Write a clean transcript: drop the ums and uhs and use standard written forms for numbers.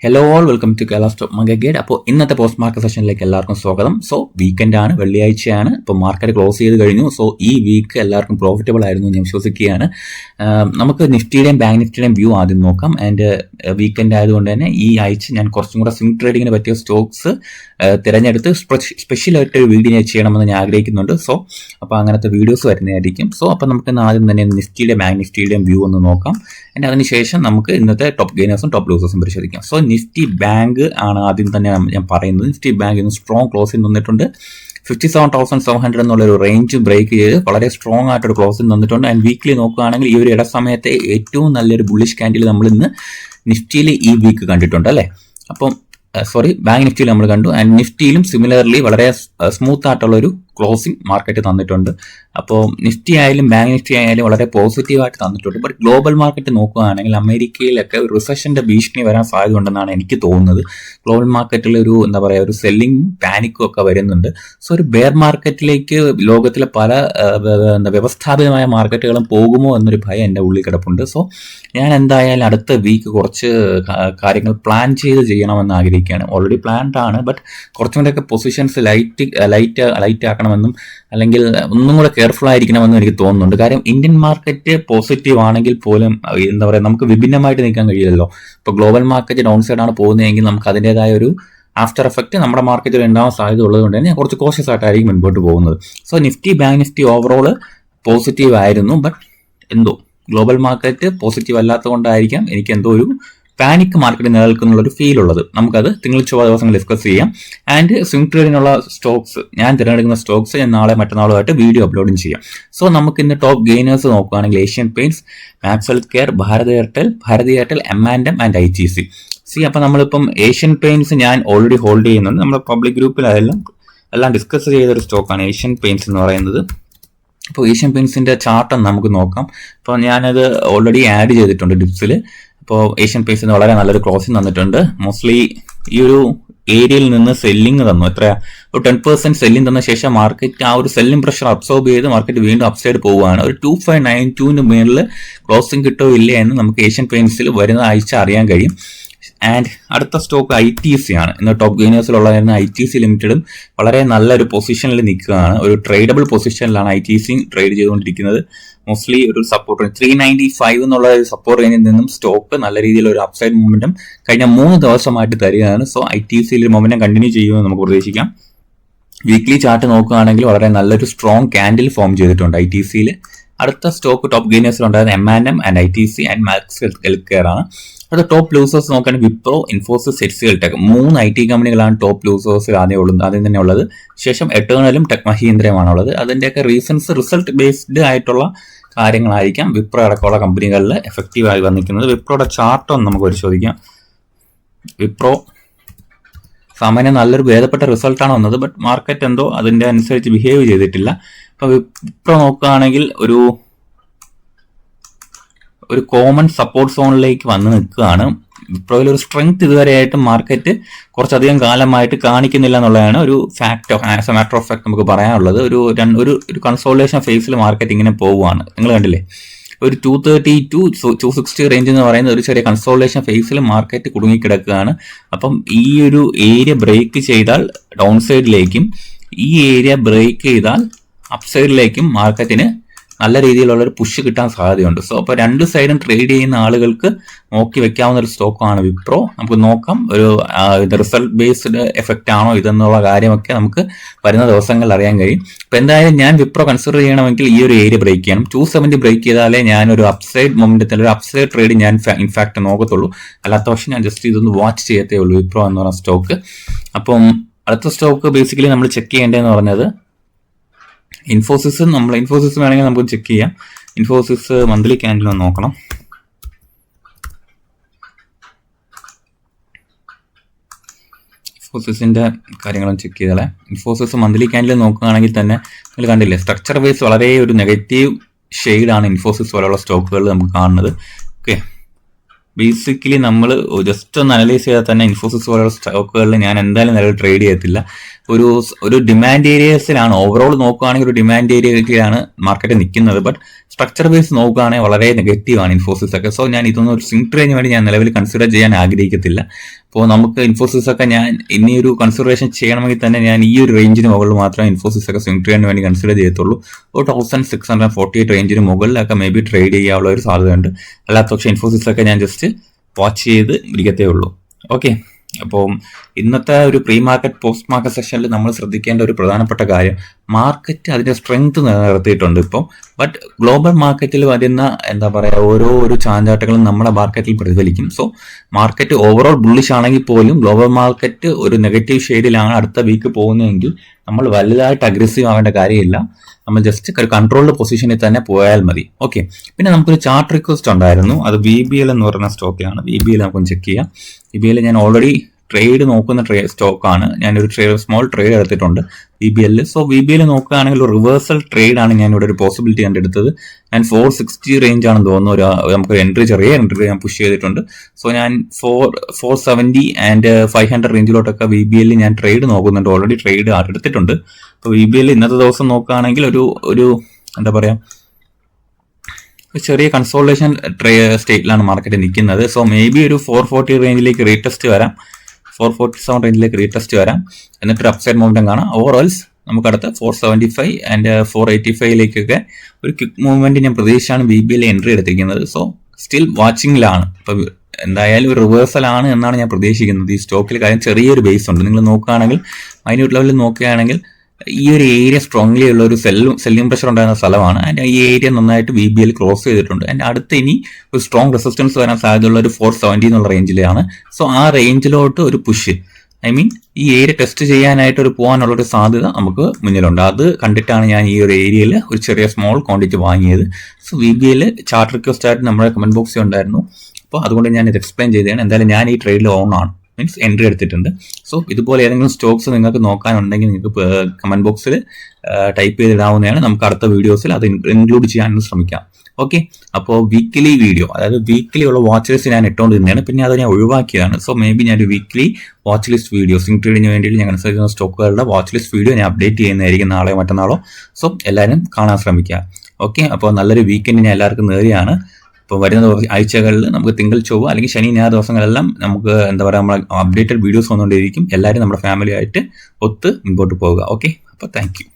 Hello all welcome to Kerala stock market guide. അപ്പോൾ ഇന്നത്തെ post market സെഷനിലേക്ക് എല്ലാവർക്കും സ്വാഗതം. സോ വീക്കെൻഡ് ആണ്, വെള്ളിയാഴ്ചയാണ്. ഇപ്പോൾ മാർക്കറ്റ് ക്ലോസ് ചെയ്ത് കഴിഞ്ഞു. സോ ഈ വീക്ക് എല്ലാവർക്കും പ്രോഫിറ്റബിൾ ആയിരുന്നു ഞാൻ വിശ്വസിക്കുകയാണ്. നമുക്ക് നിഫ്റ്റിയുടെയും ബാങ്ക് നിഫ്റ്റിയുടെയും വ്യൂ ആദ്യം നോക്കാം. ആൻഡ് വീക്കെൻഡ് ആയതുകൊണ്ട് തന്നെ ഈ ആഴ്ച ഞാൻ കുറച്ചും കൂടെ സ്വിംഗ് ട്രേഡിങ്ങിന് പറ്റിയ സ്റ്റോക്സ് തിരഞ്ഞെടുത്ത് സ്പെഷ്യലായിട്ടൊരു വീഡിയോ ചെയ്യണമെന്ന് ഞാൻ ആഗ്രഹിക്കുന്നുണ്ട്. സോ അപ്പോൾ അങ്ങനത്തെ വീഡിയോസ് വരുന്നതായിരിക്കും. സോ അപ്പോൾ നമുക്ക് ആദ്യം തന്നെ നിഫ്റ്റിയുടെ ബാങ്ക് നിഫ്റ്റിയുടെയും വ്യൂ ഒന്ന് നോക്കാം. ആൻഡ് അതിനുശേഷം നമുക്ക് ഇന്നത്തെ ടോപ്പ് ഗെയിനേഴ്സും ടോപ്പ് ലൂസേഴ്സും പരിശോധിക്കാം. സോ നിഫ്റ്റി ബാങ്ക് ആണ് ആദ്യം തന്നെ ഞാൻ പറയുന്നത്. നിഫ്റ്റി ബാങ്ക് ഇന്ന് സ്ട്രോങ് ക്ലോസിംഗ് തന്നിട്ടുണ്ട്. 57,700 എന്നുള്ളൊരു റേഞ്ച് ബ്രേക്ക് ചെയ്ത് വളരെ സ്ട്രോങ് ആയിട്ടൊരു ക്ലോസിംഗ് തന്നിട്ടുണ്ട്. ആൻഡ് വീക്ക്ലി നോക്കുകയാണെങ്കിൽ ഈ ഒരു ഇടസമയത്തെ ഏറ്റവും നല്ലൊരു ബുള്ളിഷ് ക്യാൻഡിൽ നമ്മൾ ഇന്ന് നിഫ്റ്റിയിൽ ഈ വീക്ക് കണ്ടിട്ടുണ്ട് അല്ലേ. അപ്പം ബാങ്ക് നിഫ്റ്റിയിൽ നമ്മൾ കണ്ടു. ആൻഡ് നിഫ്റ്റിയിലും സിമിലർലി വളരെ സ്മൂത്ത് ആയിട്ടുള്ളൊരു ക്ലോസിംഗ് മാർക്കറ്റ് തന്നിട്ടുണ്ട്. അപ്പോൾ നിഫ്റ്റി ആയാലും ബാങ്ക് നിഫ്റ്റി ആയാലും വളരെ പോസിറ്റീവായിട്ട് തന്നിട്ടുണ്ട്. ബട്ട് ഗ്ലോബൽ മാർക്കറ്റ് നോക്കുകയാണെങ്കിൽ അമേരിക്കയിലൊക്കെ ഒരു റിസഷന്റെ ഭീഷണി വരാൻ സാധ്യത ഉണ്ടെന്നാണ് എനിക്ക് തോന്നുന്നത്. ഗ്ലോബൽ മാർക്കറ്റിൽ ഒരു സെല്ലിംഗ് പാനിക്കും ഒക്കെ വരുന്നുണ്ട്. സോ ഒരു ബെയർ മാർക്കറ്റിലേക്ക് ലോകത്തിലെ പല വ്യവസ്ഥാപിതമായ മാർക്കറ്റുകളും പോകുമോ എന്നൊരു ഭയം എൻ്റെ ഉള്ളിൽ കിടപ്പുണ്ട്. സോ ഞാൻ എന്തായാലും അടുത്ത വീക്ക് കുറച്ച് കാര്യങ്ങൾ പ്ലാൻ ചെയ്യണമെന്ന് ആഗ്രഹിക്കുകയാണ്. ഓൾറെഡി പ്ലാൻഡ് ആണ്, ബട്ട് കുറച്ചും കൂടെയൊക്കെ പൊസിഷൻസ് ലൈറ്റ് ആക്കണമെന്നും അല്ലെങ്കിൽ ഒന്നും കൂടെ കെയർഫുൾ ആയിരിക്കണമെന്നും എനിക്ക് തോന്നുന്നുണ്ട്. കാര്യം ഇന്ത്യൻ മാർക്കറ്റ് പോസിറ്റീവ് ആണെങ്കിൽ പോലും നമുക്ക് വിഭിന്നമായിട്ട് നിൽക്കാൻ കഴിയില്ലല്ലോ. ഇപ്പോൾ ഗ്ലോബൽ മാർക്കറ്റ് ഡൗൺ സൈഡ് ആണ് പോകുന്നതെങ്കിൽ നമുക്ക് അതിൻ്റെതായ ഒരു ആഫ്റ്റർ എഫക്റ്റ് നമ്മുടെ മാർക്കറ്റിൽ ഉണ്ടാവാൻ സാധ്യത ഉള്ളതുകൊണ്ട് തന്നെ ഞാൻ കുറച്ച് കോഷ്യസ് ആയിട്ടായിരിക്കും മുൻപോട്ട് പോകുന്നത്. So Nifty bank Nifty overall positive ആയിരുന്നു. ബട്ട് എന്തോ ഗ്ലോബൽ മാർക്കറ്റ് പോസിറ്റീവ് അല്ലാത്തത് കൊണ്ടായിരിക്കാം എനിക്ക് എന്തോ ഒരു പാനിക് മാർക്കറ്റ് നിലനിൽക്കുന്ന ഒരു ഫീൽ ഉള്ളത്. നമുക്കത് തിങ്കൾ ചൊവ്വ ദിവസങ്ങൾ ഡിസ്കസ് ചെയ്യാം. ആൻഡ് സ്വിംഗ് ട്രേഡിനുള്ള സ്റ്റോക്സ് ഞാൻ തിരഞ്ഞെടുക്കുന്ന സ്റ്റോക്സ് ഞാൻ നാളെ മറ്റന്നാളുമായിട്ട് വീഡിയോ അപ്ലോഡും ചെയ്യാം. സോ നമുക്ക് ഇന്ന് ടോപ്പ് ഗെയിനേഴ്സ് നോക്കുകയാണെങ്കിൽ Asian Paints, Max health Care, Bharti Airtel, M&M and ITC. അപ്പോൾ നമ്മളിപ്പം ഏഷ്യൻ പെയിന്റ്സ് ഞാൻ ഓൾറെഡി ഹോൾഡ് ചെയ്യുന്നുണ്ട്. നമ്മുടെ പബ്ലിക് ഗ്രൂപ്പിലെല്ലാം ഡിസ്കസ് ചെയ്തൊരു സ്റ്റോക്കാണ് ഏഷ്യൻ പെയിന്റ്സ് എന്ന് പറയുന്നത്. അപ്പോൾ ഏഷ്യൻ പെയിന്റ്സിന്റെ ചാർട്ട് നമുക്ക് നോക്കാം. അപ്പോൾ ഞാനത് ഓൾറെഡി ആഡ് ചെയ്തിട്ടുണ്ട് ഡിപ്സിൽ. അപ്പോൾ ഏഷ്യൻ പെയിന്റ്സിന് വളരെ നല്ലൊരു ക്ലോസിംഗ് തന്നിട്ടുണ്ട്. മോസ്റ്റ്ലി ഈ ഒരു ഏരിയയിൽ നിന്ന് സെല്ലിംഗ് തന്നു. ഒരു 10% സെല്ലിംഗ് തന്ന ശേഷം മാർക്കറ്റ് ആ ഒരു സെല്ലിംഗ് പ്രഷർ അബ്സോർബ് ചെയ്ത് മാർക്കറ്റ് വീണ്ടും അപ്സൈഡ് പോവുകയാണ്. ഒരു 2592 മേളിൽ ക്ലോസിംഗ് കിട്ടോ ഇല്ലേ എന്ന് നമുക്ക് ഏഷ്യൻ പെയിന്റ്സിൽ വരുന്ന ആഴ്ച അറിയാൻ കഴിയും. ആൻഡ് അടുത്ത സ്റ്റോക്ക് ITC ആണ്. ഇന്ന് ടോപ്പ് ഗെയിനേഴ്സിലുള്ളതായിരുന്ന ITC ലിമിറ്റഡും വളരെ നല്ലൊരു പൊസിഷനിൽ നിൽക്കുകയാണ്. ഒരു ട്രേഡബിൾ പൊസിഷനിലാണ് ITC ട്രേഡ് ചെയ്തുകൊണ്ടിരിക്കുന്നത്. മോസ്റ്റ്ലി ഒരു സപ്പോർട്ട് 395 എന്നുള്ള ഒരു സപ്പോർട്ട് റേഞ്ചിൽ നിന്നും സ്റ്റോക്ക് നല്ല രീതിയിൽ ഒരു അപ്സൈഡ് മൂവ്മെന്റും കഴിഞ്ഞ 3 ദിവസമായിട്ട് തരികയാണ്. സോ ITCയിൽ മൊമെന്റം കണ്ടിന്യൂ ചെയ്യുമെന്ന് നമുക്ക് പ്രതീക്ഷിക്കാം. വീക്ക്ലി ചാർട്ട് നോക്കുകയാണെങ്കിൽ വളരെ നല്ലൊരു സ്ട്രോങ് ക്യാൻഡിൽ ഫോം ചെയ്തിട്ടുണ്ട് ITCയിൽ. അടുത്ത സ്റ്റോക്ക് ടോപ്പ് ഗെയിനേഴ്സിലുണ്ടായിരുന്ന M&M and ITC and Max health care ആണ്. അടുത്ത ടോപ്പ് ലൂസേഴ്സ് നോക്കുകയാണെങ്കിൽ Wipro, Infosys, HCL tech 3 IT കമ്പനികളാണ് ടോപ്പ് ലൂസേഴ്സിൽ ആദ്യം തന്നെ ഉള്ളത്. ശേഷം എറ്റേണലും ടെക് മഹീന്ദ്രയുമാണ് ഉള്ളത്. അതിൻ്റെയൊക്കെ റീസൺസ് റിസൾട്ട് ബേസ്ഡ് ആയിട്ടുള്ള കാര്യങ്ങളായിരിക്കാം വിപ്രോ അടക്കമുള്ള കമ്പനികളിൽ എഫക്റ്റീവായി വന്നിരിക്കുന്നത്. വിപ്രോയുടെ ചാർട്ട് ഒന്ന് നമുക്ക് പരിശോധിക്കാം. വിപ്രോ സാമാന്യം നല്ലൊരു ഭേദപ്പെട്ട റിസൾട്ടാണ് വന്നത്. ബട്ട് മാർക്കറ്റ് എന്തോ അതിൻ്റെ അനുസരിച്ച് ബിഹേവ് ചെയ്തിട്ടില്ല. അപ്പോൾ വിപ്രോ നോക്കുകയാണെങ്കിൽ ഒരു കോമൺ സപ്പോർട്ട് സോണിലേക്ക് വന്ന് നിൽക്കുകയാണ്. വിപ്രോയിൽ ഒരു സ്ട്രെങ്ത് ഇതുവരെയായിട്ട് മാർക്കറ്റ് കുറച്ചധികം കാലമായിട്ട് കാണിക്കുന്നില്ല എന്നുള്ളതാണ് ഒരു fact. As A matter of fact നമുക്ക് പറയാനുള്ളത്. ഒരു കൺസോളിഡേഷൻ ഫേസിൽ മാർക്കറ്റ് ഇങ്ങനെ പോവുകയാണ്. നിങ്ങൾ കണ്ടില്ലേ, ഒരു 230 to 260 റേഞ്ച് എന്ന് പറയുന്ന ഒരു ചെറിയ കൺസോളിഡേഷൻ ഫേസിൽ മാർക്കറ്റ് കുടുങ്ങിക്കിടക്കുകയാണ്. അപ്പം ഈ ഒരു ഏരിയ ബ്രേക്ക് ചെയ്താൽ ഡൗൺ സൈഡിലേക്കും ഈ ഏരിയ ബ്രേക്ക് ചെയ്താൽ അപ് സൈഡിലേക്കും മാർക്കറ്റിന് നല്ല രീതിയിലുള്ള ഒരു പുഷ് കിട്ടാൻ സാധ്യതയുണ്ട്. സോ അപ്പോൾ രണ്ട് സൈഡും ട്രേഡ് ചെയ്യുന്ന ആളുകൾക്ക് നോക്കി വെക്കാവുന്ന ഒരു സ്റ്റോക്കാണ് വിപ്രോ. നമുക്ക് നോക്കാം ഒരു റിസൾട്ട് ബേസ്ഡ് എഫക്റ്റ് ആണോ ഇതെന്നുള്ള കാര്യമൊക്കെ നമുക്ക് വരുന്ന ദിവസങ്ങളിൽ അറിയാൻ കഴിയും. അപ്പോൾ എന്തായാലും ഞാൻ വിപ്രോ കൺസിഡർ ചെയ്യണമെങ്കിൽ ഈ ഒരു ഏരിയ ബ്രേക്ക് ചെയ്യണം. 270 ബ്രേക്ക് ചെയ്താലേ ഞാനൊരു അപ്സൈഡ് മൊമെന്റത്തിൽ ഒരു അപ്സൈഡ് ട്രേഡ് ഞാൻ ഇൻഫാക്ട് നോക്കത്തുള്ളൂ. അല്ലാത്ത പക്ഷം ഞാൻ ജസ്റ്റ് ഇതൊന്ന് വാച്ച് ചെയ്യത്തേ ഉള്ളൂ വിപ്രോ എന്ന് പറഞ്ഞ സ്റ്റോക്ക്. അപ്പം അടുത്ത സ്റ്റോക്ക് ബേസിക്കലി നമ്മൾ ചെക്ക് ചെയ്യേണ്ടതെന്ന് പറഞ്ഞത് ഇൻഫോസിസ് വേണമെങ്കിൽ നമുക്ക് ചെക്ക് ചെയ്യാം. ഇൻഫോസിസ് മന്ത്ലി ക്യാൻഡിൽ ഒന്ന് നോക്കണം. ഇൻഫോസിസിന്റെ കാര്യങ്ങളും ചെക്ക് ചെയ്താലേ ഇൻഫോസിസ് മന്ത്ലി ക്യാൻഡിൽ നോക്കുകയാണെങ്കിൽ തന്നെ നിങ്ങൾ കണ്ടില്ലേ, സ്ട്രക്ചർ വൈസ് വളരെ ഒരു നെഗറ്റീവ് ഷെയ്ഡാണ് ഇൻഫോസിസ് പോലെയുള്ള സ്റ്റോക്കുകൾ നമുക്ക് കാണുന്നത്. ഓക്കെ, ബേസിക്കലി നമ്മൾ ജസ്റ്റ് ഒന്ന് അനലൈസ് ചെയ്താൽ തന്നെ ഇൻഫോസിസ് പോലെയുള്ള സ്റ്റോക്കുകളിൽ ഞാൻ എന്തായാലും നിലവിൽ ട്രേഡ് ചെയ്യത്തില്ല. ഒരു ഡിമാൻഡ് ഏരിയസിലാണ് ഓവറോൾ നോക്കുകയാണെങ്കിൽ ഒരു ഡിമാൻഡ് ഏരിയയിലാണ് മാർക്കറ്റ് നിൽക്കുന്നത്. ബട്ട് സ്ട്രക്ചർ ബേസ് നോക്കുകയാണെങ്കിൽ വളരെ നെഗറ്റീവാണ് ഇൻഫോസിസ് ഒക്കെ. സോ ഞാൻ ഇതൊന്നും ഒരു സ്വിംഗ് ട്രേഡിന് വേണ്ടി ഞാൻ നിലവിൽ കൺസിഡർ ചെയ്യാൻ ആഗ്രഹിക്കത്തില്ല. അപ്പോൾ നമുക്ക് ഇൻഫോസിസ് ഒക്കെ ഞാൻ ഇനി ഒരു കൺസിഡറേഷൻ ചെയ്യണമെങ്കിൽ തന്നെ ഞാൻ ഈ ഒരു റേഞ്ചിന് മുകളിൽ മാത്രമേ ഇൻഫോസിസ് ഒക്കെ സ്വിംഗ് ട്രേഡിന് വേണ്ടി കൺസിഡർ ചെയ്യത്തുള്ളൂ. 1648 റേഞ്ചിന് മുകളിലൊക്കെ മേ ബി ട്രേഡ് ചെയ്യാനുള്ള ഒരു സാധ്യതയുണ്ട്. അല്ലാത്ത പക്ഷേ ഇൻഫോസിസ് ഒക്കെ ഞാൻ ജസ്റ്റ് വാച്ച് ചെയ്ത് ഇരിക്കത്തേ ഉള്ളൂ. ഓക്കെ, അപ്പോൾ ഇന്നത്തെ ഒരു പ്രീ മാർക്കറ്റ് പോസ്റ്റ് മാർക്കറ്റ് സെഷനിൽ നമ്മൾ ശ്രദ്ധിക്കേണ്ട ഒരു പ്രധാനപ്പെട്ട കാര്യം, മാർക്കറ്റ് അതിന്റെ സ്ട്രെങ്ത് നിലനിർത്തിയിട്ടുണ്ട് ഇപ്പോൾ. ബട്ട് ഗ്ലോബൽ മാർക്കറ്റിൽ വരുന്ന എന്താ പറയുക ഓരോ ചാഞ്ചാട്ടങ്ങളും നമ്മുടെ മാർക്കറ്റിൽ പ്രതിഫലിക്കും. സോ മാർക്കറ്റ് ഓവറോൾ ബുള്ളിഷ് ആണെങ്കിൽ പോലും ഗ്ലോബൽ മാർക്കറ്റ് ഒരു നെഗറ്റീവ് ഷെയ്ഡിലാണ് അടുത്ത വീക്ക് പോകുന്നതെങ്കിൽ നമ്മൾ വലുതായിട്ട് അഗ്രസീവ് ആവേണ്ട കാര്യമില്ല. നമ്മൾ ജസ്റ്റ് ഒരു കൺട്രോൾഡ് പൊസിഷനിൽ തന്നെ പോയാൽ മതി. ഓക്കെ, പിന്നെ നമുക്കൊരു ചാർട്ട് റിക്വസ്റ്റ് ഉണ്ടായിരുന്നു. അത് VBL എന്ന് പറയുന്ന സ്റ്റോക്കിലാണ്. VBL നമുക്കൊന്ന് ചെക്ക് ചെയ്യാം. VBL ഞാൻ ഓൾറെഡി ട്രേഡ് നോക്കുന്ന സ്റ്റോക്കാണ്. ഞാനൊരു സ്മോൾ ട്രേഡ് എടുത്തിട്ടുണ്ട് VBL. സോ VBL നോക്കുകയാണെങ്കിൽ ഒരു റിവേഴ്സൽ ട്രേഡ് ആണ് ഞാൻ ഇവിടെ ഒരു പോസിബിലിറ്റി കണ്ടെടുത്തത്. ഞാൻ 460 റേഞ്ച് ആണെന്ന് തോന്നുന്നു. നമുക്ക് ചെറിയ എൻട്രി ഞാൻ പുഷ് ചെയ്തിട്ടുണ്ട്. സോ ഞാൻ 470 ആൻഡ് 500 റേഞ്ചിലോട്ടൊക്കെ VBL ഞാൻ ട്രേഡ് നോക്കുന്നുണ്ട്. ഓൾറെഡി ട്രേഡ് എടുത്തിട്ടുണ്ട്. അപ്പോൾ VBL ഇന്നത്തെ ദിവസം നോക്കുകയാണെങ്കിൽ ഒരു എന്താ പറയാ ചെറിയ കൺസോൾട്ടേഷൻ സ്റ്റേറ്റിലാണ് മാർക്കറ്റ് നിൽക്കുന്നത്. സോ മേ ബി ഒരു 440 റേഞ്ചിലേക്ക് റീടെസ്റ്റ് വരാം, 447 റേഞ്ചിലേക്ക് റീടെസ്റ്റ് വരാം, എന്നിട്ടൊരു അപ്സൈഡ് മൂവ്മെന്റ് കാണാം. ഓവറോൾസ് നമുക്ക് അടുത്ത 475 ആൻഡ് 485 ഒരു ക്വിക്ക് മൂവ്മെന്റ് ഞാൻ പ്രതീക്ഷിച്ചാണ് VBL എൻട്രി എടുത്തിരിക്കുന്നത്. സോ സ്റ്റിൽ വാച്ചിങ്ങിലാണ്. ഇപ്പൊ എന്തായാലും ഒരു റിവേഴ്സൽ ആണ് എന്നാണ് ഞാൻ പ്രതീക്ഷിക്കുന്നത്. ഈ സ്റ്റോക്കിൽ കാര്യം ചെറിയൊരു ബേസ് ഉണ്ട്. നിങ്ങൾ നോക്കുകയാണെങ്കിൽ മൈന്യൂട്ട് ലെവലിൽ നോക്കുകയാണെങ്കിൽ ഈ ഒരു ഏരിയ സ്ട്രോങ്ലി ഉള്ള ഒരു സെല്ലിംഗ് പ്രഷർ ഉണ്ടായിരുന്ന സ്ഥലമാണ്. ആൻഡ് ഈ ഏരിയ നന്നായിട്ട് VBL ക്രോസ് ചെയ്തിട്ടുണ്ട്. ആൻഡ് അടുത്ത് ഇനി ഒരു സ്ട്രോങ് റെസിസ്റ്റൻസ് വരാൻ സാധ്യതയുള്ള ഒരു 470 എന്നുള്ള റേഞ്ചിലാണ്. സോ ആ റേഞ്ചിലോട്ട് ഒരു പുഷ്, ഈ ഏരിയ ടെസ്റ്റ് ചെയ്യാനായിട്ട് പോകാനുള്ള ഒരു സാധ്യത നമുക്ക് മുന്നിലുണ്ട്. അത് കണ്ടിട്ടാണ് ഞാൻ ഈ ഒരു ഏരിയയിൽ ഒരു ചെറിയ സ്മോൾ ക്വാണ്ടിറ്റി വാങ്ങിയത്. സോ VBL ചാർട്ട് റിക്വസ്റ്റ് ആയിട്ട് നമ്മുടെ കമന്റ് ബോക്സിൽ ഉണ്ടായിരുന്നു. അപ്പോൾ അതുകൊണ്ട് ഞാൻ ഇത് എക്സ്പ്ലെയിൻ ചെയ്തതാണ്. എന്തായാലും ഞാൻ ഈ ട്രേഡിൽ ഓൺ ആണ്, മീൻസ് എൻട്രി എടുത്തിട്ടുണ്ട്. സോ ഇതുപോലെ ഏതെങ്കിലും സ്റ്റോക്സ് നിങ്ങൾക്ക് നോക്കാനുണ്ടെങ്കിൽ നിങ്ങൾക്ക് കമന്റ് ബോക്സിൽ ടൈപ്പ് ചെയ്തിടാവുന്നതാണ്. നമുക്ക് അടുത്ത വീഡിയോസിൽ അത് ഇൻക്ലൂഡ് ചെയ്യാൻ ശ്രമിക്കാം. ഓക്കെ, അപ്പോൾ വീക്കിലി വീഡിയോ, അതായത് വീക്കിലി ഉള്ള വാച്ച് ലിസ്റ്റ് ഞാൻ ഇട്ടുകൊണ്ടിരുന്നതാണ്. പിന്നെ അത് ഞാൻ ഒഴിവാക്കിയതാണ്. സോ മേ ബി ഞാൻ ഒരു weekly watch list video swing ട്രേഡിന് വേണ്ടിയിട്ട് ഞാൻ അനുസരിക്കുന്ന സ്റ്റോക്കുകളുടെ വാച്ച് ലിസ്റ്റ് വീഡിയോ ഞാൻ അപ്ഡേറ്റ് ചെയ്യുന്നതായിരിക്കും നാളെയോ മറ്റന്നാളോ. സോ എല്ലാവരും കാണാൻ ശ്രമിക്കുക. ഓക്കെ, അപ്പോൾ നല്ലൊരു വീക്കെൻഡ് ഞാൻ എല്ലാവർക്കും നേരെയാണ്. ഇപ്പോൾ വരുന്ന ആഴ്ചകളിൽ നമുക്ക് തിങ്കൾ ചൊവ്വ അല്ലെങ്കിൽ ശനി ഞായർ ദിവസങ്ങളെല്ലാം നമുക്ക് എന്താ പറയുക നമ്മൾ അപ്ഡേറ്റഡ് വീഡിയോസ് വന്നുകൊണ്ടിരിക്കും. എല്ലാവരും നമ്മുടെ ഫാമിലി ആയിട്ട് ഒത്ത് മുൻപോട്ട് പോവുക. ഓക്കെ, അപ്പോൾ താങ്ക് യു.